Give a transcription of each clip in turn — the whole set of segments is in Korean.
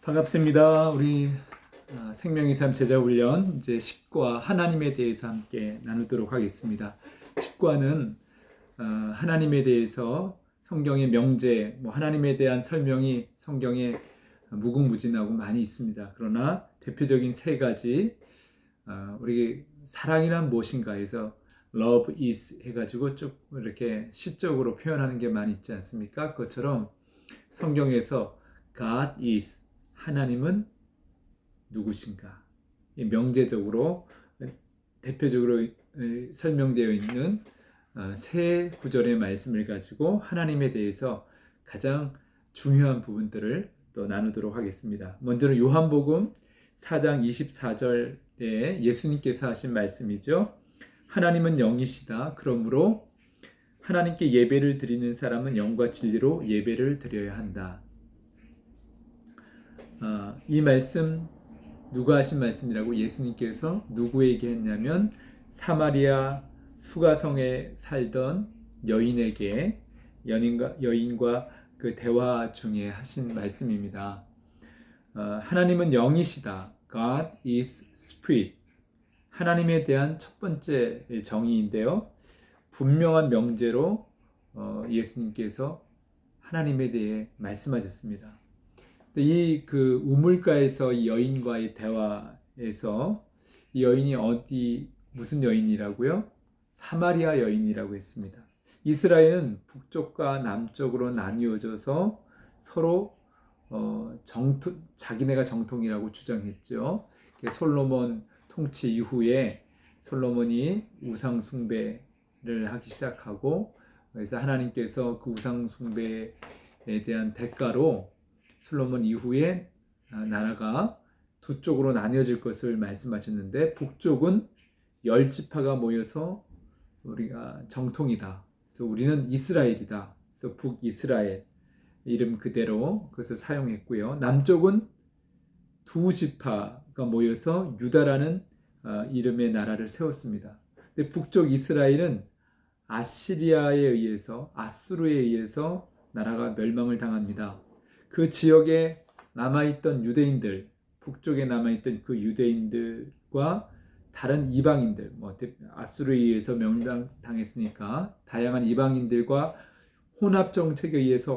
반갑습니다. 우리 생명의 삶 제자 훈련 이제 10과 하나님에 대해서 함께 나누도록 하겠습니다. 10과는 하나님에 대해서 성경의 명제, 하나님에 대한 설명이 성경에 무궁무진하고 많이 있습니다. 그러나 대표적인 세 가지, 우리 사랑이란 무엇인가 해서 love is 해가지고 쭉 이렇게 시적으로 표현하는 게 많이 있지 않습니까? 그것처럼 성경에서 God is, 하나님은 누구신가? 명제적으로 대표적으로 설명되어 있는 세 구절의 말씀을 가지고 하나님에 대해서 가장 중요한 부분들을 또 나누도록 하겠습니다. 먼저는 요한복음 4장 24절에 예수님께서 하신 말씀이죠. 하나님은 영이시다. 그러므로 하나님께 예배를 드리는 사람은 영과 진리로 예배를 드려야 한다. 이 말씀 누가 하신 말씀이라고 예수님께서 누구에게 했냐면 사마리아 수가성에 살던 여인에게 여인과 그 대화 중에 하신 말씀입니다. 하나님은 영이시다. God is Spirit. 하나님에 대한 첫 번째 정의인데요. 분명한 명제로 예수님께서 하나님에 대해 말씀하셨습니다. 이 그 우물가에서 이 여인과의 대화에서 이 여인이 무슨 여인이라고요? 사마리아 여인이라고 했습니다. 이스라엘은 북쪽과 남쪽으로 나뉘어져서 서로 자기네가 정통이라고 주장했죠. 솔로몬 통치 이후에 솔로몬이 우상 숭배를 하기 시작하고, 그래서 하나님께서 그 우상 숭배에 대한 대가로 솔로몬 이후에 나라가 두 쪽으로 나뉘어질 것을 말씀하셨는데, 북쪽은 10지파가 모여서 우리가 정통이다. 그래서 우리는 이스라엘이다. 그래서 북이스라엘 이름 그대로 그것을 사용했고요. 남쪽은 2지파가 모여서 유다라는 이름의 나라를 세웠습니다. 근데 북쪽 이스라엘은 아시리아에 의해서, 아수르에 의해서 나라가 멸망을 당합니다. 그 지역에 남아있던 유대인들, 북쪽에 남아있던 그 유대인들과 다른 이방인들, 아수르에 의해서 멸망당했으니까 다양한 이방인들과 혼합 정책에 의해서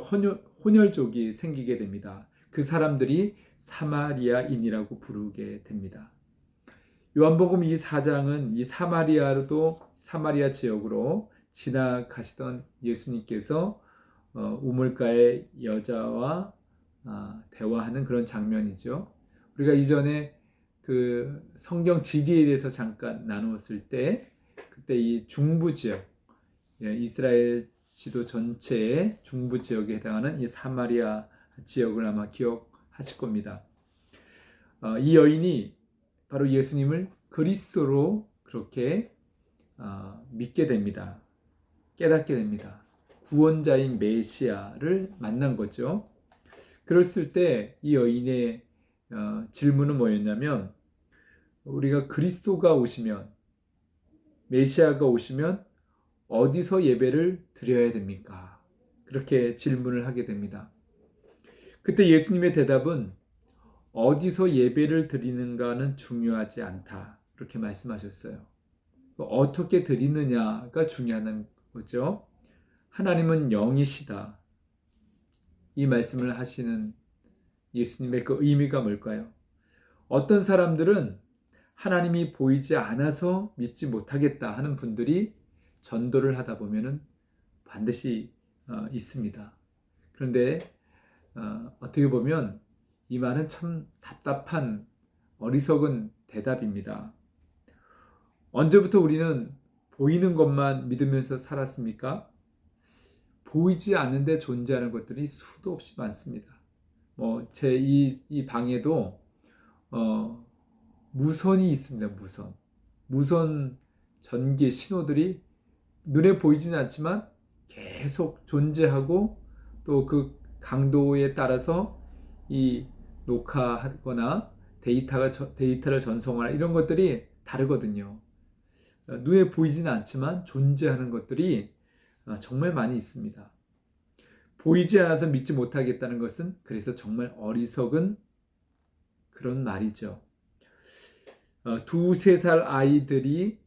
혼혈족이 생기게 됩니다. 그 사람들이 사마리아인이라고 부르게 됩니다. 요한복음 이 4장은 이 사마리아 지역으로 지나가시던 예수님께서 우물가의 여자와 대화하는 그런 장면이죠. 우리가 이전에 그 성경 지리에 대해서 잠깐 나누었을 때, 그때 이 중부 지역, 이스라엘 지도 전체의 중부 지역에 해당하는 이 사마리아 지역을 아마 기억하실 겁니다. 이 여인이 바로 예수님을 그리스도로 그렇게 믿게 됩니다. 깨닫게 됩니다. 구원자인 메시아를 만난 거죠. 그랬을 때 이 여인의 질문은 뭐였냐면, 우리가 그리스도가 오시면, 메시아가 오시면 어디서 예배를 드려야 됩니까? 그렇게 질문을 하게 됩니다. 그때 예수님의 대답은 어디서 예배를 드리는가는 중요하지 않다. 그렇게 말씀하셨어요. 어떻게 드리느냐가 중요한 거죠. 하나님은 영이시다. 이 말씀을 하시는 예수님의 그 의미가 뭘까요? 어떤 사람들은 하나님이 보이지 않아서 믿지 못하겠다 하는 분들이 전도를 하다 보면은 반드시 있습니다. 그런데 어떻게 보면 이 말은 참 답답한 어리석은 대답입니다. 언제부터 우리는 보이는 것만 믿으면서 살았습니까? 보이지 않는데 존재하는 것들이 수도 없이 많습니다. 제 이 방에도 무선이 있습니다. 무선 전기 신호들이 눈에 보이지는 않지만 계속 존재하고, 또 그 강도에 따라서 이 녹화하거나 데이터를 전송하거나 이런 것들이 다르거든요. 눈에 보이지는 않지만 존재하는 것들이 정말 많이 있습니다. 보이지 않아서 믿지 못하겠다는 것은 그래서 정말 어리석은 그런 말이죠. 2-3살 아이들이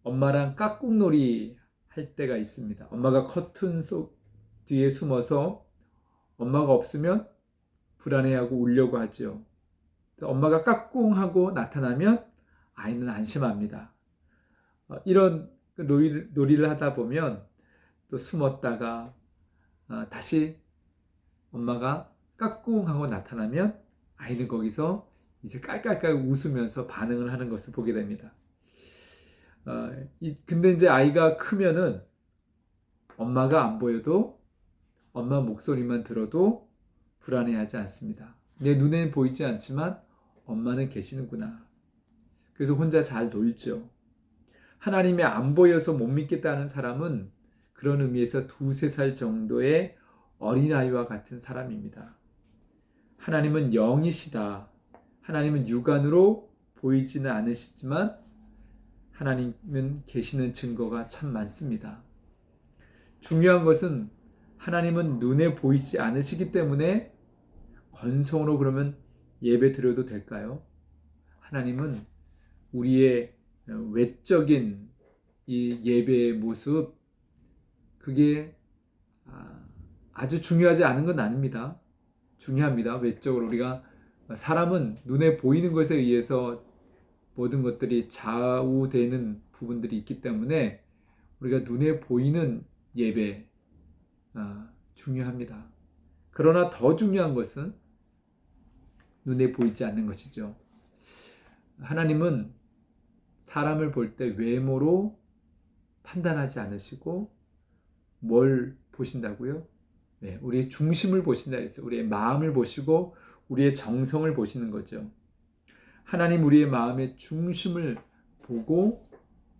엄마랑 깍꿍놀이 할 때가 있습니다. 엄마가 커튼 속 뒤에 숨어서 엄마가 없으면 불안해하고 울려고 하죠. 엄마가 깍꿍하고 나타나면 아이는 안심합니다. 이런 놀이를 하다 보면 또 숨었다가 다시 엄마가 깍꿍하고 나타나면 아이는 거기서 이제 깔깔깔 웃으면서 반응을 하는 것을 보게 됩니다. 근데 이제 아이가 크면은 엄마가 안 보여도 엄마 목소리만 들어도 불안해하지 않습니다. 내 눈에는 보이지 않지만 엄마는 계시는구나. 그래서 혼자 잘 놀죠. 하나님이 안 보여서 못 믿겠다는 사람은 그런 의미에서 2-3살 정도의 어린아이와 같은 사람입니다. 하나님은 영이시다. 하나님은 육안으로 보이지는 않으시지만 하나님은 계시는 증거가 참 많습니다. 중요한 것은 하나님은 눈에 보이지 않으시기 때문에 건성으로 그러면 예배 드려도 될까요? 하나님은 우리의 외적인 이 예배의 모습, 그게 아주 중요하지 않은 건 아닙니다. 중요합니다. 외적으로 우리가 사람은 눈에 보이는 것에 의해서 모든 것들이 좌우되는 부분들이 있기 때문에 우리가 눈에 보이는 예배 중요합니다. 그러나 더 중요한 것은 눈에 보이지 않는 것이죠. 하나님은 사람을 볼 때 외모로 판단하지 않으시고 뭘 보신다고요? 네, 우리의 중심을 보신다 했어요. 우리의 마음을 보시고 우리의 정성을 보시는 거죠. 하나님 우리의 마음의 중심을 보고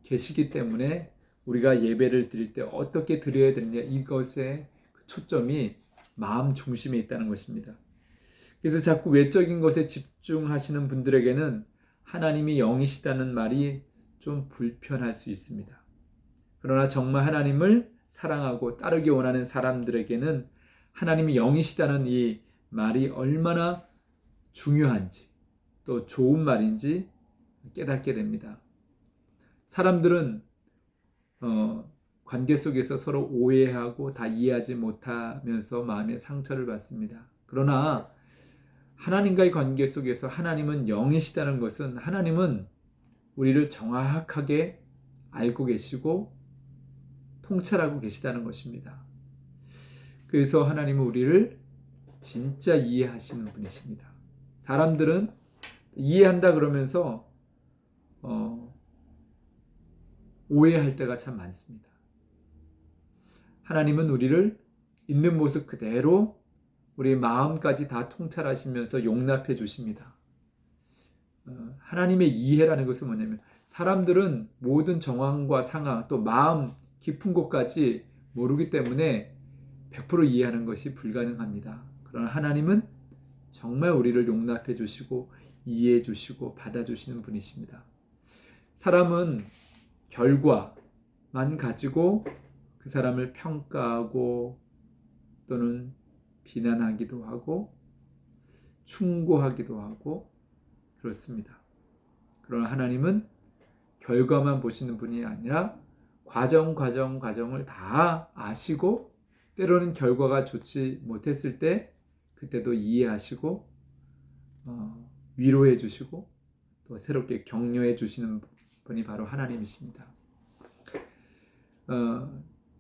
계시기 때문에 우리가 예배를 드릴 때 어떻게 드려야 되느냐, 이것의 초점이 마음 중심에 있다는 것입니다. 그래서 자꾸 외적인 것에 집중하시는 분들에게는 하나님이 영이시다는 말이 좀 불편할 수 있습니다. 그러나 정말 하나님을 사랑하고 따르기 원하는 사람들에게는 하나님이 영이시다는 이 말이 얼마나 중요한지 또 좋은 말인지 깨닫게 됩니다. 사람들은 관계 속에서 서로 오해하고 다 이해하지 못하면서 마음의 상처를 받습니다. 그러나 하나님과의 관계 속에서 하나님은 영이시다는 것은 하나님은 우리를 정확하게 알고 계시고 통찰하고 계시다는 것입니다. 그래서 하나님은 우리를 진짜 이해하시는 분이십니다. 사람들은 이해한다 그러면서 오해할 때가 참 많습니다. 하나님은 우리를 있는 모습 그대로 우리의 마음까지 다 통찰하시면서 용납해 주십니다. 하나님의 이해라는 것은 뭐냐면 사람들은 모든 정황과 상황 또 마음 깊은 곳까지 모르기 때문에 100% 이해하는 것이 불가능합니다. 그러나 하나님은 정말 우리를 용납해 주시고 이해해 주시고 받아주시는 분이십니다. 사람은 결과만 가지고 그 사람을 평가하고 또는 비난하기도 하고 충고하기도 하고 그렇습니다. 그러나 하나님은 결과만 보시는 분이 아니라 과정을 다 아시고 때로는 결과가 좋지 못했을 때 그때도 이해하시고 위로해 주시고 또 새롭게 격려해 주시는 분이 바로 하나님이십니다.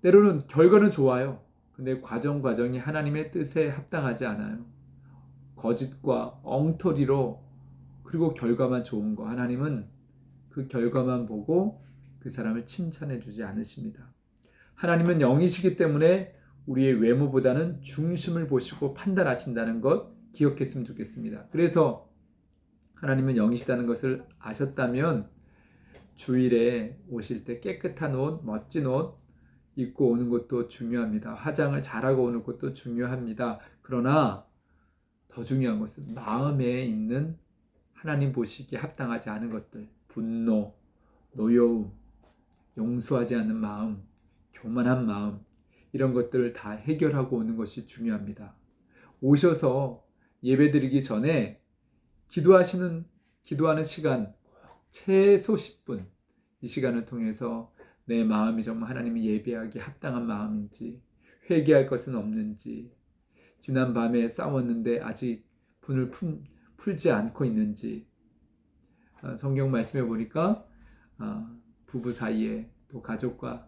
때로는 결과는 좋아요. 근데 과정이 하나님의 뜻에 합당하지 않아요. 거짓과 엉터리로 그리고 결과만 좋은 거, 하나님은 그 결과만 보고 그 사람을 칭찬해 주지 않으십니다. 하나님은 영이시기 때문에 우리의 외모보다는 중심을 보시고 판단하신다는 것 기억했으면 좋겠습니다. 그래서 하나님은 영이시다는 것을 아셨다면 주일에 오실 때 깨끗한 옷, 멋진 옷 입고 오는 것도 중요합니다. 화장을 잘하고 오는 것도 중요합니다. 그러나 더 중요한 것은 마음에 있는 하나님 보시기에 합당하지 않은 것들, 분노, 노여움, 용서하지 않는 마음, 교만한 마음, 이런 것들을 다 해결하고 오는 것이 중요합니다. 오셔서 예배드리기 전에 기도하는 시간 최소 10분, 이 시간을 통해서 내 마음이 정말 하나님이 예배하기 합당한 마음인지, 회개할 것은 없는지, 지난 밤에 싸웠는데 아직 분을 풀지 않고 있는지, 성경 말씀해 보니까 부부 사이에 또 가족과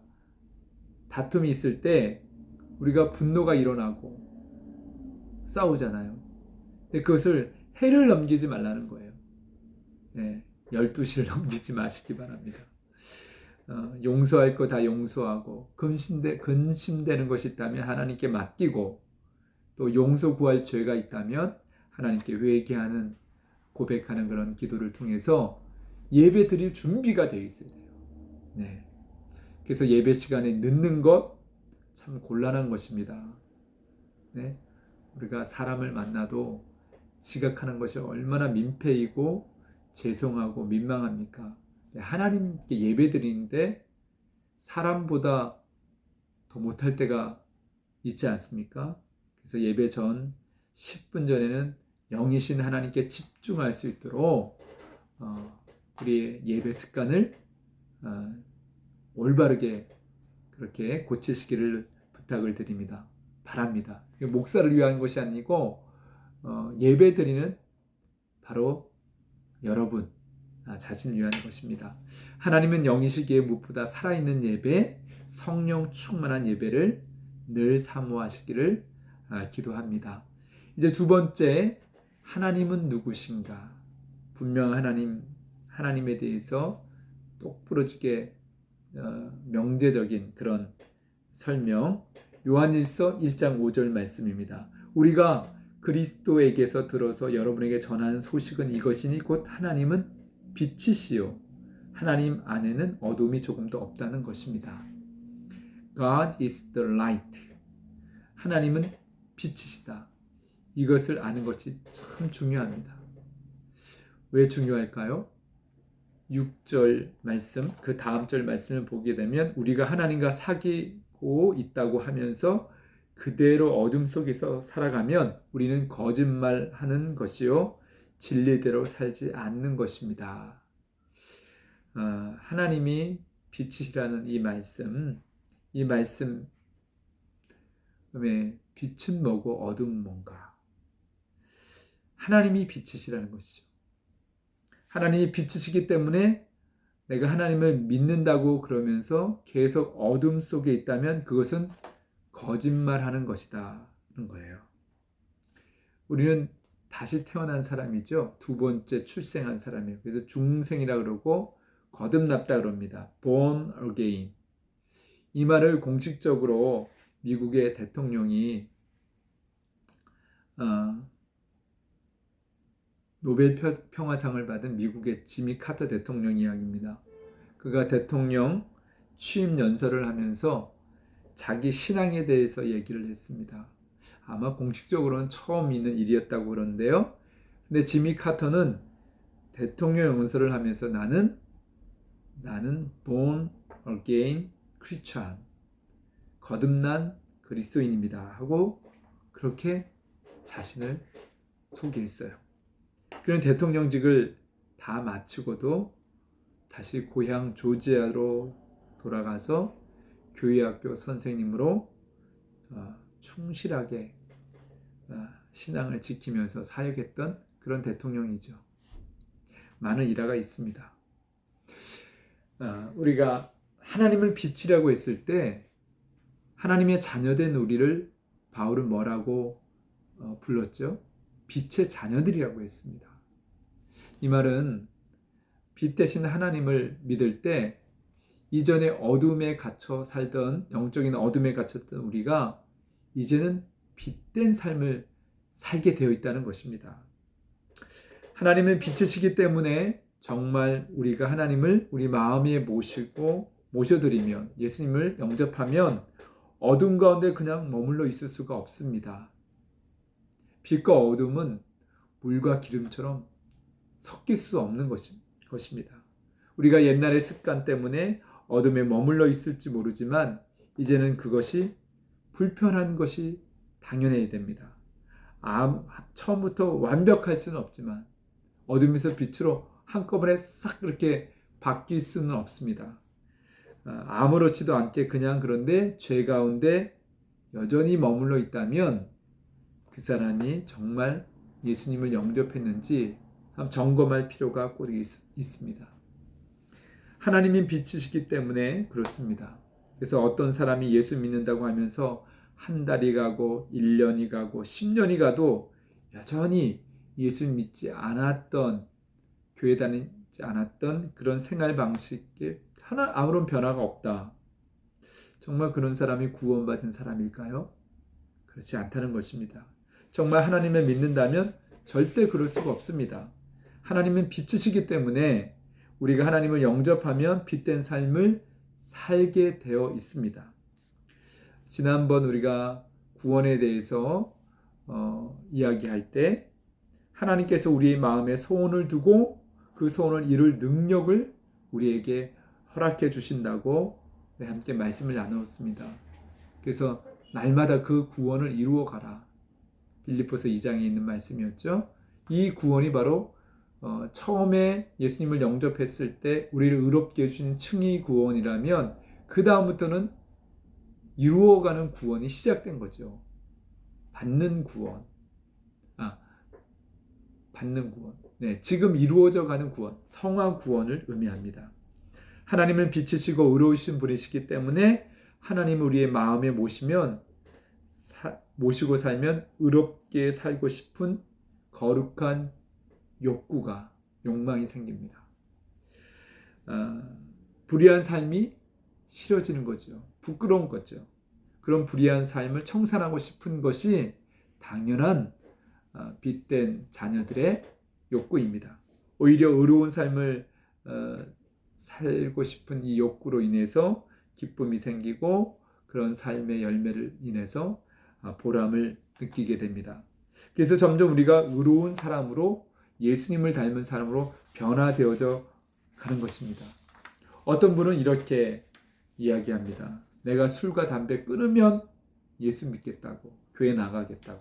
다툼이 있을 때 우리가 분노가 일어나고 싸우잖아요. 근데 그것을 해를 넘기지 말라는 거예요. 네, 12시를 넘기지 마시기 바랍니다. 용서할 거 다 용서하고 근심되는 것이 있다면 하나님께 맡기고, 또 용서 구할 죄가 있다면 하나님께 회개하는, 고백하는 그런 기도를 통해서 예배 드릴 준비가 되어 있어야 돼요. 네. 그래서 예배 시간에 늦는 것 참 곤란한 것입니다. 네. 우리가 사람을 만나도 지각하는 것이 얼마나 민폐이고 죄송하고 민망합니까? 하나님께 예배 드리는데 사람보다 더 못할 때가 있지 않습니까? 그래서 예배 전 10분 전에는 영이신 하나님께 집중할 수 있도록 우리의 예배 습관을 올바르게 그렇게 고치시기를 부탁을 드립니다. 바랍니다. 목사를 위한 것이 아니고 예배 드리는 바로 여러분 자신을 위한 것입니다. 하나님은 영이시기에 무엇보다 살아있는 예배, 성령 충만한 예배를 늘 사모하시기를 기도합니다. 이제 두 번째, 하나님은 누구신가? 분명 하나님에 대해서 똑부러지게 명제적인 그런 설명, 요한일서 1장 5절 말씀입니다. 우리가 그리스도에게서 들어서 여러분에게 전하는 소식은 이것이니 곧 하나님은 빛이시요 하나님 안에는 어둠이 조금도 없다는 것입니다. God is the light. 하나님은 빛이시다. 이것을 아는 것이 참 중요합니다. 왜 중요할까요? 6절 말씀, 그 다음 절 말씀을 보게 되면 우리가 하나님과 사귀고 있다고 하면서 그대로 어둠 속에서 살아가면 우리는 거짓말하는 것이요 진리대로 살지 않는 것입니다. 하나님이 빛이시라는 이 말씀에 빛은 뭐고 어둠은 뭔가? 하나님이 빛이시라는 것이죠. 하나님이 빛이시기 때문에 내가 하나님을 믿는다고 그러면서 계속 어둠 속에 있다면 그것은 거짓말하는 것이다 는 거예요. 우리는 다시 태어난 사람이죠. 두 번째 출생한 사람이에요. 그래서 중생이라 그러고 거듭났다 그럽니다. Born again. 이 말을 공식적으로 미국의 대통령이 노벨 평화상을 받은 미국의 지미 카터 대통령 이야기입니다. 그가 대통령 취임 연설을 하면서 자기 신앙에 대해서 얘기를 했습니다. 아마 공식적으로는 처음 있는 일이었다고 그러는데요. 근데 지미 카터는 대통령 연설을 하면서 나는 born again Christian, 거듭난 그리스도인입니다 하고 그렇게 자신을 소개했어요. 그는 대통령직을 다 마치고도 다시 고향 조지아로 돌아가서 교회학교 선생님으로 충실하게 신앙을 지키면서 사역했던 그런 대통령이죠. 많은 일화가 있습니다. 우리가 하나님을 빛이라고 했을 때 하나님의 자녀된 우리를 바울은 뭐라고 불렀죠? 빛의 자녀들이라고 했습니다. 이 말은 빛 대신 하나님을 믿을 때 이전에 어둠에 갇혀 살던, 영적인 어둠에 갇혔던 우리가 이제는 빛된 삶을 살게 되어 있다는 것입니다. 하나님은 빛이시기 때문에 정말 우리가 하나님을 우리 마음에 모셔드리면, 예수님을 영접하면 어둠 가운데 그냥 머물러 있을 수가 없습니다. 빛과 어둠은 물과 기름처럼 섞일 수 없는 것입니다. 우리가 옛날의 습관 때문에 어둠에 머물러 있을지 모르지만 이제는 그것이 불편한 것이 당연해야 됩니다. 처음부터 완벽할 수는 없지만 어둠에서 빛으로 한꺼번에 싹 그렇게 바뀔 수는 없습니다. 아무렇지도 않게 그냥 그런데 죄 가운데 여전히 머물러 있다면 그 사람이 정말 예수님을 영접했는지 점검할 필요가 꼭 있습니다. 하나님이 빛이시기 때문에 그렇습니다. 그래서 어떤 사람이 예수 믿는다고 하면서 한 달이 가고 1년이 가고 10년이 가도 여전히 예수 믿지 않았던, 교회 다니지 않았던 그런 생활 방식에 아무런 변화가 없다. 정말 그런 사람이 구원받은 사람일까요? 그렇지 않다는 것입니다. 정말 하나님을 믿는다면 절대 그럴 수가 없습니다. 하나님은 빛이시기 때문에 우리가 하나님을 영접하면 빛된 삶을 살게 되어 있습니다. 지난번 우리가 구원에 대해서 이야기할 때 하나님께서 우리의 마음에 소원을 두고 그 소원을 이룰 능력을 우리에게 허락해 주신다고 함께 말씀을 나누었습니다. 그래서 날마다 그 구원을 이루어 가라. 빌립보서 2장에 있는 말씀이었죠. 이 구원이 바로 처음에 예수님을 영접했을 때 우리를 의롭게 해주신 칭의 구원이라면 그 다음부터는 이루어가는 구원이 시작된 거죠. 받는 구원. 받는 구원. 네, 지금 이루어져 가는 구원, 성화 구원을 의미합니다. 하나님은 빛이시고 의로우신 분이시기 때문에 하나님을 우리의 마음에 모시고 살면 의롭게 살고 싶은 거룩한 욕망이 생깁니다. 불의한 삶이 싫어지는 거죠. 부끄러운 거죠. 그런 불의한 삶을 청산하고 싶은 것이 당연한 빛된 자녀들의 욕구입니다. 오히려 의로운 삶을 살고 싶은 이 욕구로 인해서 기쁨이 생기고 그런 삶의 열매를 인해서 보람을 느끼게 됩니다. 그래서 점점 우리가 의로운 사람으로 예수님을 닮은 사람으로 변화되어져 가는 것입니다. 어떤 분은 이렇게 이야기합니다. 내가 술과 담배 끊으면 예수 믿겠다고, 교회 나가겠다고.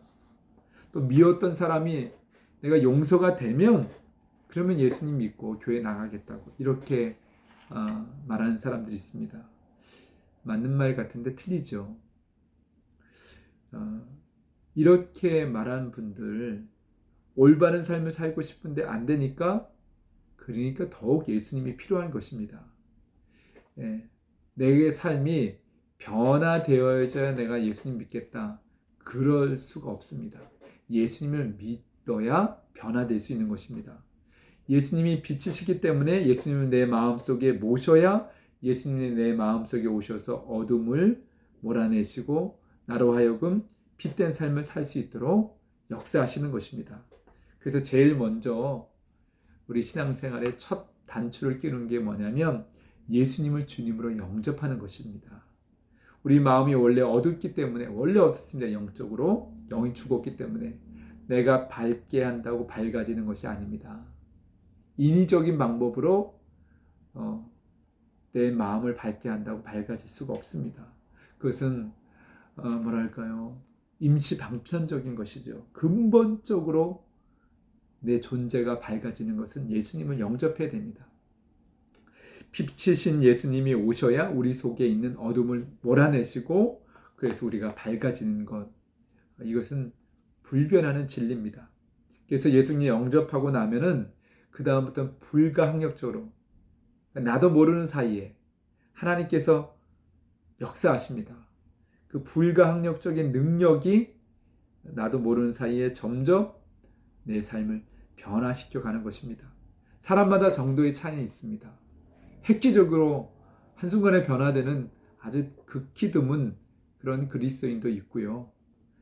또 미웠던 사람이 내가 용서가 되면 그러면 예수님 믿고 교회 나가겠다고 이렇게 말하는 사람들이 있습니다. 맞는 말 같은데 틀리죠. 이렇게 말하는 분들 올바른 삶을 살고 싶은데 안 되니까 그러니까 더욱 예수님이 필요한 것입니다. 내 삶이 변화되어야지 내가 예수님 믿겠다. 그럴 수가 없습니다. 예수님을 믿어야 변화될 수 있는 것입니다. 예수님이 빛이시기 때문에 예수님을 내 마음속에 모셔야 예수님이 내 마음속에 오셔서 어둠을 몰아내시고 나로 하여금 빛된 삶을 살 수 있도록 역사하시는 것입니다. 그래서 제일 먼저 우리 신앙생활의 첫 단추를 끼는 게 뭐냐면 예수님을 주님으로 영접하는 것입니다. 우리 마음이 원래 어둡기 때문에 원래 어둡습니다. 영적으로 영이 죽었기 때문에 내가 밝게 한다고 밝아지는 것이 아닙니다. 인위적인 방법으로 내 마음을 밝게 한다고 밝아질 수가 없습니다. 그것은 임시 방편적인 것이죠. 근본적으로 내 존재가 밝아지는 것은 예수님을 영접해야 됩니다. 빛이신 예수님이 오셔야 우리 속에 있는 어둠을 몰아내시고 그래서 우리가 밝아지는 것. 이것은 불변하는 진리입니다. 그래서 예수님 영접하고 나면은 그 다음부터는 불가항력적으로 나도 모르는 사이에 하나님께서 역사하십니다. 그 불가항력적인 능력이 나도 모르는 사이에 점점 내 삶을 변화시켜 가는 것입니다. 사람마다 정도의 차이는 있습니다. 획기적으로 한순간에 변화되는 아주 극히 드문 그런 그리스도인도 있고요.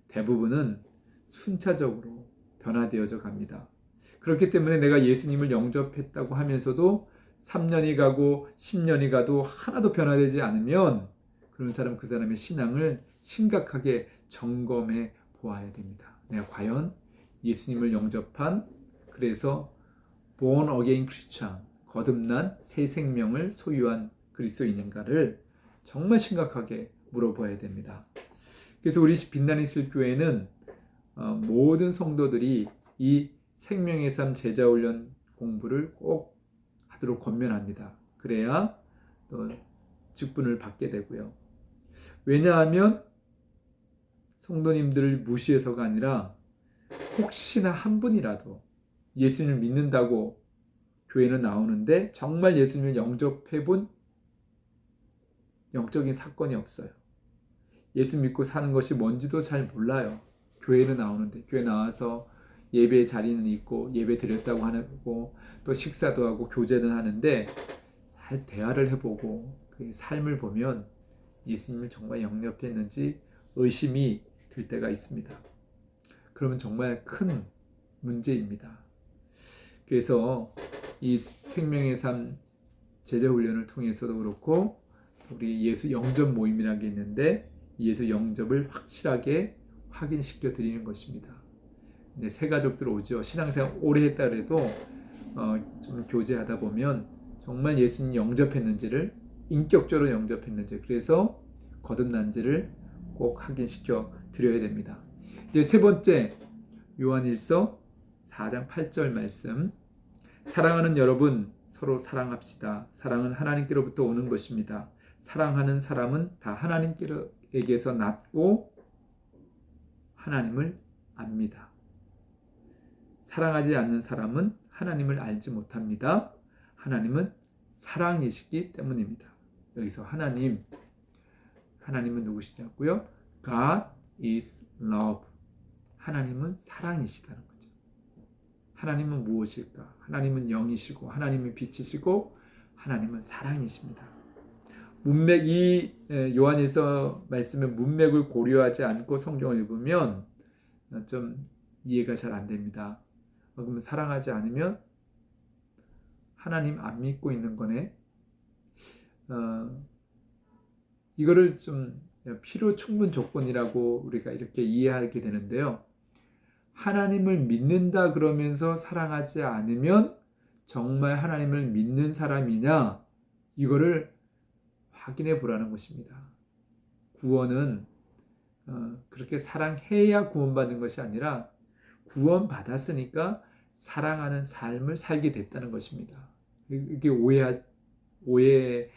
대부분은 순차적으로 변화되어져 갑니다. 그렇기 때문에 내가 예수님을 영접했다고 하면서도 3년이 가고 10년이 가도 하나도 변화되지 않으면 그런 사람 그 사람의 신앙을 심각하게 점검해 보아야 됩니다. 내가 과연 예수님을 영접한 그래서 born again Christian 거듭난 새 생명을 소유한 그리스도인인가를 정말 심각하게 물어봐야 됩니다. 그래서 우리 빛나는 이슬 교회는 모든 성도들이 이 생명의 삶 제자훈련 공부를 꼭 하도록 권면합니다. 그래야 또 직분을 받게 되고요. 왜냐하면 성도님들을 무시해서가 아니라 혹시나 한 분이라도 예수님을 믿는다고 교회는 나오는데 정말 예수님을 영접해 본 영적인 사건이 없어요. 예수 믿고 사는 것이 뭔지도 잘 몰라요. 교회는 나오는데 교회 나와서 예배 자리는 있고 예배 드렸다고 하고 또 식사도 하고 교제는 하는데 잘 대화를 해보고 그 삶을 보면 예수님을 정말 영접했는지 의심이 들 때가 있습니다. 그러면 정말 큰 문제입니다. 그래서 이 생명의 삶 제자훈련을 통해서도 그렇고 우리 예수 영접 모임이라는 게 있는데 예수 영접을 확실하게 확인시켜 드리는 것입니다. 이제 새 가족들 오죠. 신앙생활 오래 했다 그래도 좀 교제하다 보면 정말 예수님 영접했는지를 인격적으로 영접했는지 그래서 거듭난지를 꼭 확인시켜 드려야 됩니다. 이제 세 번째 요한일서 4장 8절 말씀. 사랑하는 여러분 서로 사랑합시다. 사랑은 하나님께로부터 오는 것입니다. 사랑하는 사람은 다 하나님께서 났고 하나님을 압니다. 사랑하지 않는 사람은 하나님을 알지 못합니다. 하나님은 사랑이시기 때문입니다. 여기서 하나님은 누구시냐고요? God is love. 하나님은 사랑이시다는 거죠. 하나님은 무엇일까? 하나님은 영이시고 하나님은 빛이시고 하나님은 사랑이십니다. 이 요한일서 말씀의 문맥을 고려하지 않고 성경을 읽으면 좀 이해가 잘 안 됩니다. 그러면 사랑하지 않으면 하나님 안 믿고 있는 거네. 이거를 좀 필요 충분 조건이라고 우리가 이렇게 이해하게 되는데요. 하나님을 믿는다 그러면서 사랑하지 않으면 정말 하나님을 믿는 사람이냐? 이거를 확인해 보라는 것입니다. 구원은 그렇게 사랑해야 구원받는 것이 아니라 구원받았으니까 사랑하는 삶을 살게 됐다는 것입니다. 이게 오해하면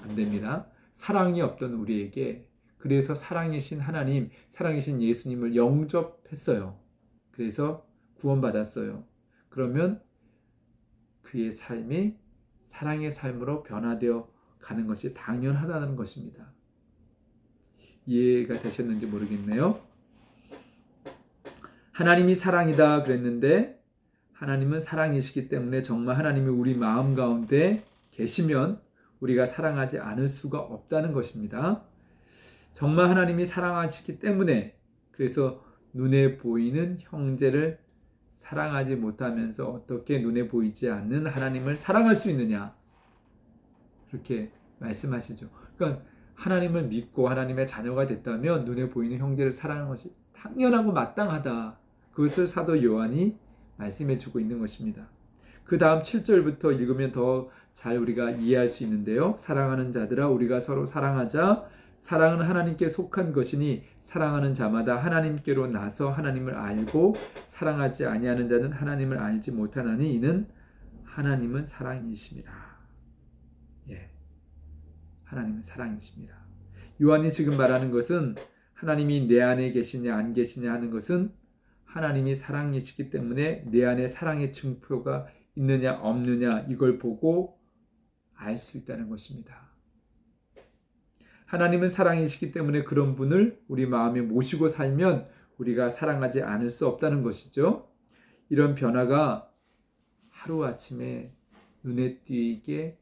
안 됩니다. 사랑이 없던 우리에게 그래서 사랑이신 하나님, 사랑이신 예수님을 영접했어요. 그래서 구원받았어요. 그러면 그의 삶이 사랑의 삶으로 변화되어 가는 것이 당연하다는 것입니다. 이해가 되셨는지 모르겠네요. 하나님이 사랑이다 그랬는데 하나님은 사랑이시기 때문에 정말 하나님이 우리 마음 가운데 계시면 우리가 사랑하지 않을 수가 없다는 것입니다. 정말 하나님이 사랑하시기 때문에 그래서 눈에 보이는 형제를 사랑하지 못하면서 어떻게 눈에 보이지 않는 하나님을 사랑할 수 있느냐 그렇게 말씀하시죠. 그러니까 하나님을 믿고 하나님의 자녀가 됐다면 눈에 보이는 형제를 사랑하는 것이 당연하고 마땅하다. 그것을 사도 요한이 말씀해 주고 있는 것입니다. 그 다음 7절부터 읽으면 더 잘 우리가 이해할 수 있는데요. 사랑하는 자들아 우리가 서로 사랑하자. 사랑은 하나님께 속한 것이니 사랑하는 자마다 하나님께로 나서 하나님을 알고 사랑하지 아니하는 자는 하나님을 알지 못하나니 이는 하나님은 사랑이십니다. 하나님은 사랑이십니다. 요한이 지금 말하는 것은 하나님이 내 안에 계시냐 안 계시냐 하는 것은 하나님이 사랑이시기 때문에 내 안에 사랑의 증표가 있느냐 없느냐 이걸 보고 알 수 있다는 것입니다. 하나님은 사랑이시기 때문에 그런 분을 우리 마음에 모시고 살면 우리가 사랑하지 않을 수 없다는 것이죠. 이런 변화가 하루아침에 눈에 띄게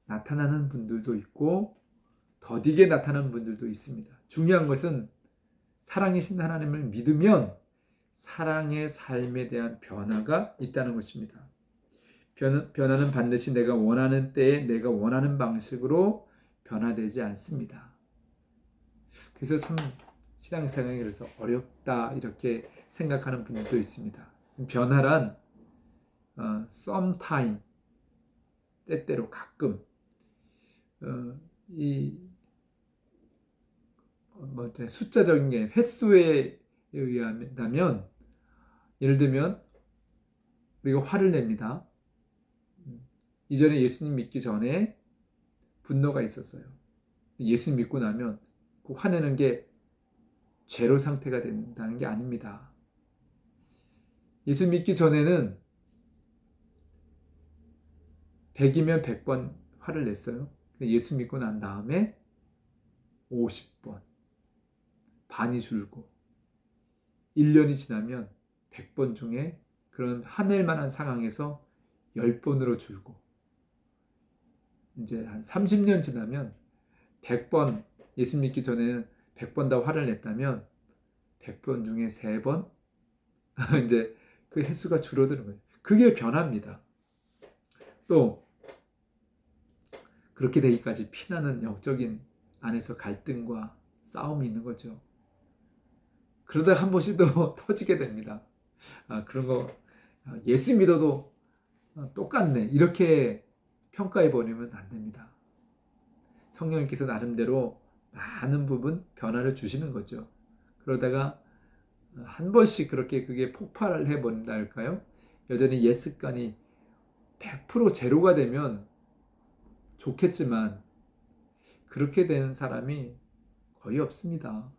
나타나는 분들도 있고 더디게 나타나는 분들도 있습니다. 중요한 것은 사랑이신 하나님을 믿으면 사랑의 삶에 대한 변화가 있다는 것입니다. 변화는 반드시 내가 원하는 때에 내가 원하는 방식으로 변화되지 않습니다. 그래서 참 신앙생활이 그래서 어렵다 이렇게 생각하는 분들도 있습니다. 변화란 sometime 때때로 가끔 숫자적인 게 횟수에 의한다면 예를 들면 우리가 화를 냅니다. 이전에 예수님 믿기 전에 분노가 있었어요. 예수 믿고 나면 그 화내는 게 죄로 상태가 된다는 게 아닙니다. 예수 믿기 전에는 100이면 100번 화를 냈어요. 예수 믿고 난 다음에 50번, 반이 줄고 1년이 지나면 100번 중에 그런 화낼 만한 상황에서 10번으로 줄고, 이제 한 30년 지나면 100번, 예수 믿기 전에는 100번 다 화를 냈다면 100번 중에 3번 이제 그 횟수가 줄어드는 거예요. 그게 변화입니다. 또 그렇게 되기까지 피나는 영적인 안에서 갈등과 싸움이 있는 거죠. 그러다 한 번씩 또 터지게 됩니다. 그런 거 예수 믿어도 똑같네, 이렇게 평가해 버리면 안 됩니다. 성령님께서 나름대로 많은 부분 변화를 주시는 거죠. 그러다가 한 번씩 그렇게 그게 폭발을 해버린다 할까요? 여전히 옛 습관이 100% 제로가 되면 좋겠지만 그렇게 되는 사람이 거의 없습니다.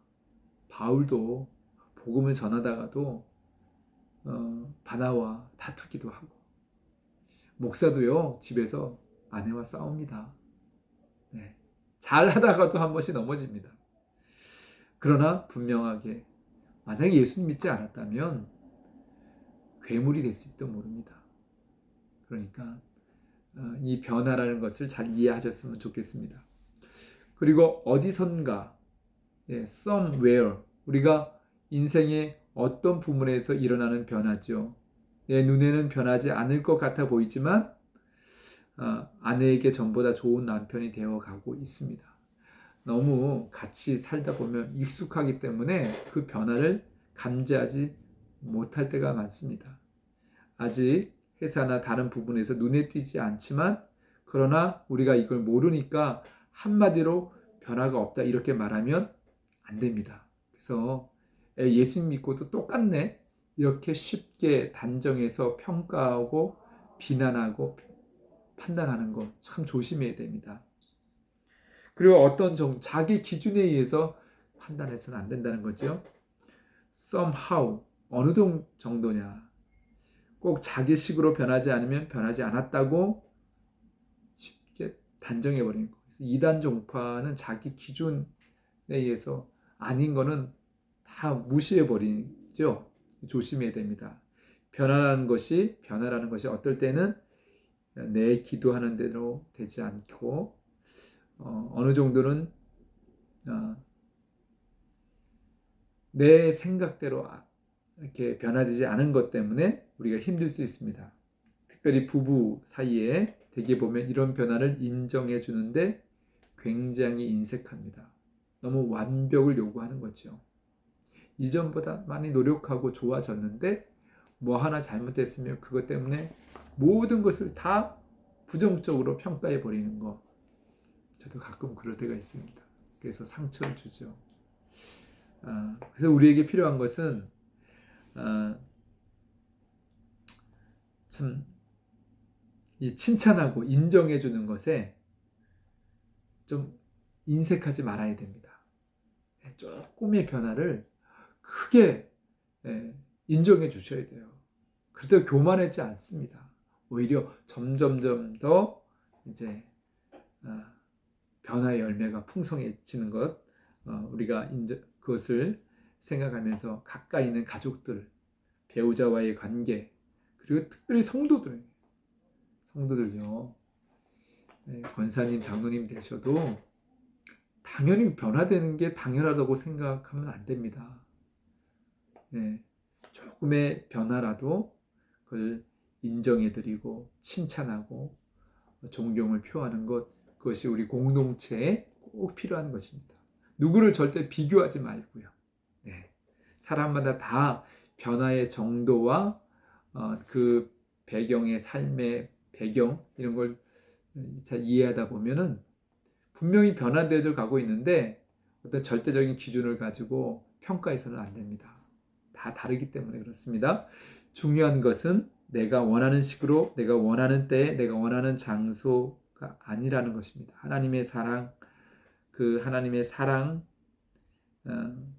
바울도 복음을 전하다가도 바나와 다투기도 하고, 목사도요 집에서 아내와 싸웁니다. 네. 잘 하다가도 한 번씩 넘어집니다. 그러나 분명하게 만약에 예수님 믿지 않았다면 괴물이 됐을지도 모릅니다. 그러니까 이 변화라는 것을 잘 이해하셨으면 좋겠습니다. 그리고 어디선가, somewhere, 우리가 인생의 어떤 부분에서 일어나는 변화죠. 내 눈에는 변하지 않을 것 같아 보이지만 아내에게 전보다 좋은 남편이 되어가고 있습니다. 너무 같이 살다 보면 익숙하기 때문에 그 변화를 감지하지 못할 때가 많습니다. 아직 회사나 다른 부분에서 눈에 띄지 않지만, 그러나 우리가 이걸 모르니까 한마디로 변화가 없다 이렇게 말하면 안 됩니다. 그래서 예수 믿고도 똑같네 이렇게 쉽게 단정해서 평가하고 비난하고 판단하는 거 참 조심해야 됩니다. 그리고 어떤 자기 기준에 의해서 판단해서는 안 된다는 거죠. somehow, 어느 정도냐. 꼭 자기식으로 변하지 않으면 변하지 않았다고 쉽게 단정해버리는 거예요. 그래서 이단 종파는 자기 기준에 의해서 아닌 거는 다 무시해버리죠. 조심해야 됩니다. 변화라는 것이 어떨 때는 내 기도하는 대로 되지 않고 어느 정도는 내 생각대로 이렇게 변화되지 않은 것 때문에 우리가 힘들 수 있습니다. 특별히 부부 사이에 되게 보면 이런 변화를 인정해 주는데 굉장히 인색합니다. 너무 완벽을 요구하는 거죠. 이전보다 많이 노력하고 좋아졌는데 뭐 하나 잘못됐으면 그것 때문에 모든 것을 다 부정적으로 평가해 버리는 거, 저도 가끔 그럴 때가 있습니다. 그래서 상처를 주죠. 그래서 우리에게 필요한 것은 참 이 칭찬하고 인정해 주는 것에 좀 인색하지 말아야 됩니다. 조금의 변화를 크게 인정해 주셔야 돼요. 그래도 교만하지 않습니다. 오히려 점점점 더 이제 변화의 열매가 풍성해지는 것, 우리가 그것을 생각하면서 가까이 있는 가족들, 배우자와의 관계, 그리고 특별히 성도들요. 권사님, 장로님 되셔도 당연히 변화되는 게 당연하다고 생각하면 안 됩니다. 조금의 변화라도 그걸 인정해드리고 칭찬하고 존경을 표하는 것, 그것이 우리 공동체에 꼭 필요한 것입니다. 누구를 절대 비교하지 말고요. 사람마다 다 변화의 정도와 그 배경의 삶의 배경 이런 걸 잘 이해하다 보면은 분명히 변화되어 가고 있는데 어떤 절대적인 기준을 가지고 평가해서는 안 됩니다. 다 다르기 때문에 그렇습니다. 중요한 것은 내가 원하는 식으로, 내가 원하는 때에, 내가 원하는 장소가 아니라는 것입니다. 하나님의 사랑, 그 하나님의 사랑, 어,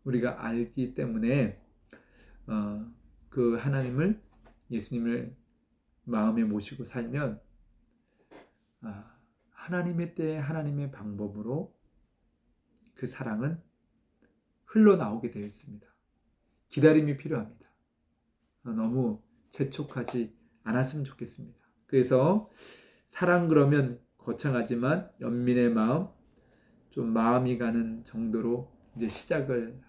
우리가 알기 때문에 그 하나님을, 예수님을 마음에 모시고 살면 하나님의 때에 하나님의 방법으로 그 사랑은 흘러나오게 되어 있습니다. 기다림이 필요합니다. 너무 재촉하지 않았으면 좋겠습니다. 그래서 사랑 그러면 거창하지만 연민의 마음, 좀 마음이 가는 정도로 이제 시작을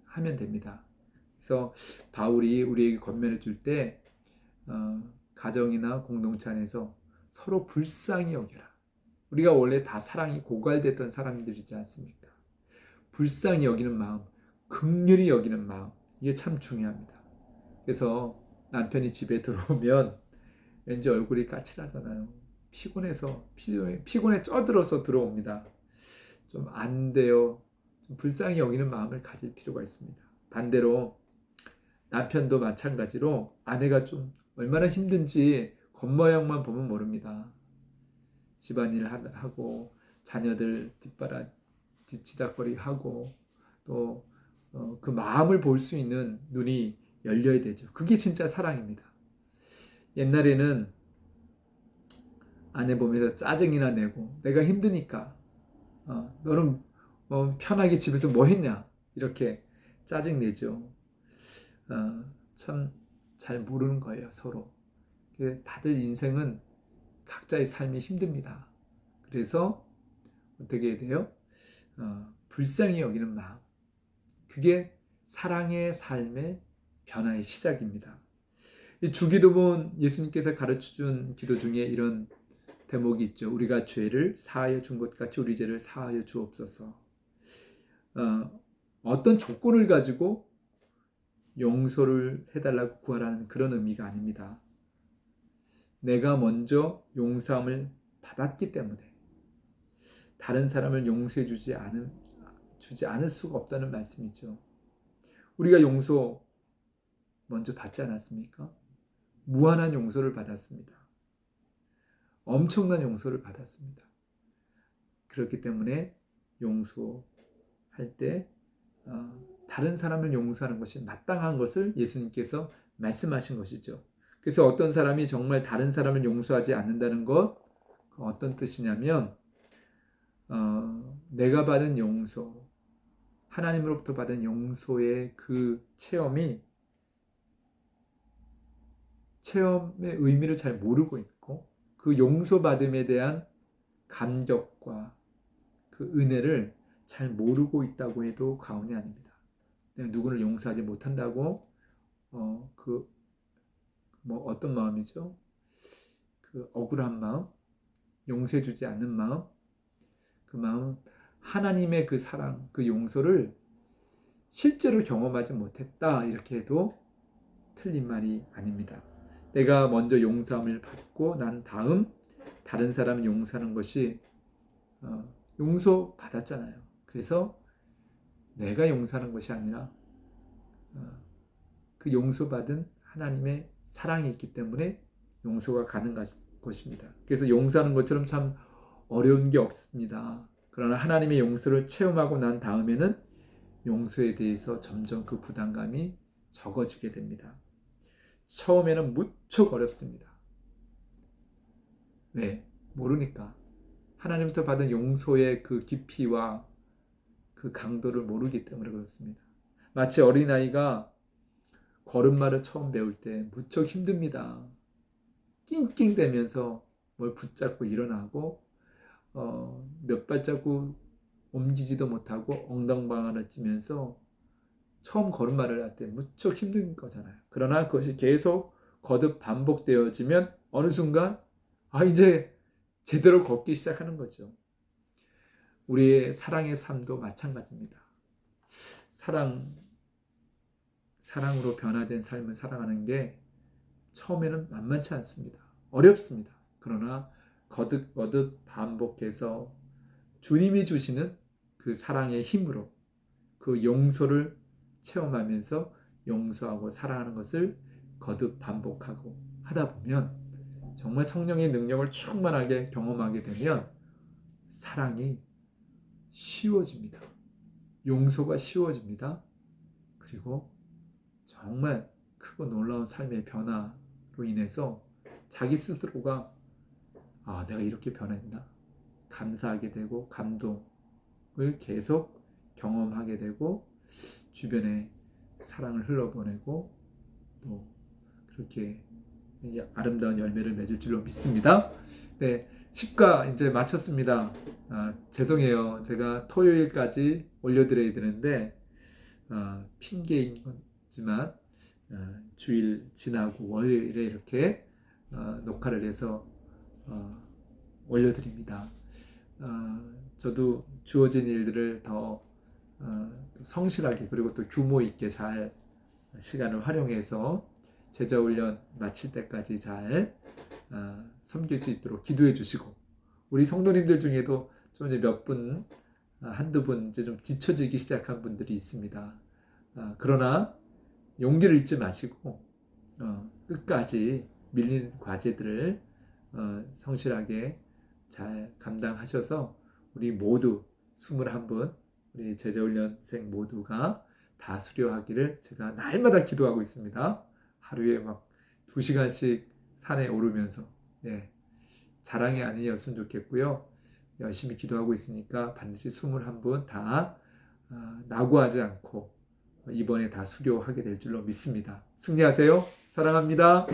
하면 됩니다. 그래서 바울이 우리에게 권면해 줄 때 가정이나 공동체 안에서 서로 불쌍히 여기라. 우리가 원래 다 사랑이 고갈됐던 사람들이지 않습니까? 불쌍히 여기는 마음, 긍휼히 여기는 마음, 이게 참 중요합니다. 그래서 남편이 집에 들어오면 왠지 얼굴이 까칠하잖아요. 피곤에 쪄들어서 들어옵니다. 좀 안 돼요. 좀 불쌍히 여기는 마음을 가질 필요가 있습니다. 반대로 남편도 마찬가지로 아내가 좀 얼마나 힘든지 겉모양만 보면 모릅니다. 집안일 하고 자녀들 뒤치다거리 하고 또 그 마음을 볼 수 있는 눈이 열려야 되죠. 그게 진짜 사랑입니다. 옛날에는 아내 보면서 짜증이나 내고 내가 힘드니까 너는 편하게 집에서 뭐 했냐 이렇게 짜증 내죠. 참 잘 모르는 거예요, 서로. 다들 인생은 각자의 삶이 힘듭니다. 그래서 어떻게 해야 돼요? 불쌍히 여기는 마음. 그게 사랑의 삶의 변화의 시작입니다. 이 주기도본 예수님께서 가르쳐준 기도 중에 이런 대목이 있죠. 우리가 죄를 사하여 준 것 같이 우리 죄를 사하여 주옵소서. 어떤 조건을 가지고 용서를 해달라고 구하라는 그런 의미가 아닙니다. 내가 먼저 용서함을 받았기 때문에 다른 사람을 용서해 주지 않을 수가 없다는 말씀이죠. 우리가 용서 먼저 받지 않았습니까? 무한한 용서를 받았습니다. 엄청난 용서를 받았습니다. 그렇기 때문에 용서할 때 다른 사람을 용서하는 것이 마땅한 것을 예수님께서 말씀하신 것이죠. 그래서 어떤 사람이 정말 다른 사람을 용서하지 않는다는 것, 어떤 뜻이냐면 내가 받은 용서, 하나님으로부터 받은 용서의 그 체험의 의미를 잘 모르고 있고 그 용서받음에 대한 감격과 그 은혜를 잘 모르고 있다고 해도 과언이 아닙니다. 내가 누구를 용서하지 못한다고 어떤 마음이죠? 그 억울한 마음, 용서해주지 않는 마음, 그 마음, 하나님의 그 사랑, 그 용서를 실제로 경험하지 못했다 이렇게 해도 틀린 말이 아닙니다. 내가 먼저 용서함을 받고 난 다음 다른 사람을 용서하는 것이 용서 받았잖아요. 그래서 내가 용서하는 것이 아니라 그 용서받은 하나님의 사랑이 있기 때문에 용서가 가능한 것입니다. 그래서 용서하는 것처럼 참 어려운 게 없습니다. 그러나 하나님의 용서를 체험하고 난 다음에는 용서에 대해서 점점 그 부담감이 적어지게 됩니다. 처음에는 무척 어렵습니다. 왜? 모르니까. 하나님부터 받은 용서의 그 깊이와 그 강도를 모르기 때문에 그렇습니다. 마치 어린아이가 걸음마를 처음 배울 때 무척 힘듭니다. 낑낑대면서 뭘 붙잡고 일어나고 몇 발자국 옮기지도 못하고 엉덩방아를 찌면서 처음 걸음마를 할 때 무척 힘든 거잖아요. 그러나 그것이 계속 거듭 반복되어지면 어느 순간 이제 제대로 걷기 시작하는 거죠. 우리의 사랑의 삶도 마찬가지입니다. 사랑으로 변화된 삶을 살아가는 게 처음에는 만만치 않습니다. 어렵습니다. 그러나 거듭 반복해서 주님이 주시는 그 사랑의 힘으로 그 용서를 체험하면서 용서하고 사랑하는 것을 거듭 반복하고 하다 보면 정말 성령의 능력을 충만하게 경험하게 되면 사랑이 쉬워집니다. 용서가 쉬워집니다. 그리고 정말 크고 놀라운 삶의 변화로 인해서 자기 스스로가 내가 이렇게 변했나 감사하게 되고 감동을 계속 경험하게 되고 주변에 사랑을 흘러보내고 또 그렇게 아름다운 열매를 맺을 줄로 믿습니다. 네, 10가 이제 마쳤습니다. 죄송해요. 제가 토요일까지 올려드려야 되는데 핑계인 거지만 주일 지나고 월요일에 이렇게 녹화를 해서 올려드립니다. 저도 주어진 일들을 더 성실하게 그리고 또 규모 있게 잘 시간을 활용해서 제자훈련 마칠 때까지 잘 섬길 수 있도록 기도해 주시고 우리 성도님들 중에도 좀 이제 몇 분, 한두 분 이제 좀 뒤처지기 시작한 분들이 있습니다. 그러나 용기를 잃지 마시고 끝까지 밀린 과제들을 성실하게 잘 감당하셔서 우리 모두 21분 우리 제자훈련생 모두가 다 수료하기를 제가 날마다 기도하고 있습니다. 하루에 막 2시간씩 산에 오르면서 자랑이 아니었으면 좋겠고요. 열심히 기도하고 있으니까 반드시 21분 다 낙오하지 않고 이번에 다 수료하게 될 줄로 믿습니다. 승리하세요. 사랑합니다.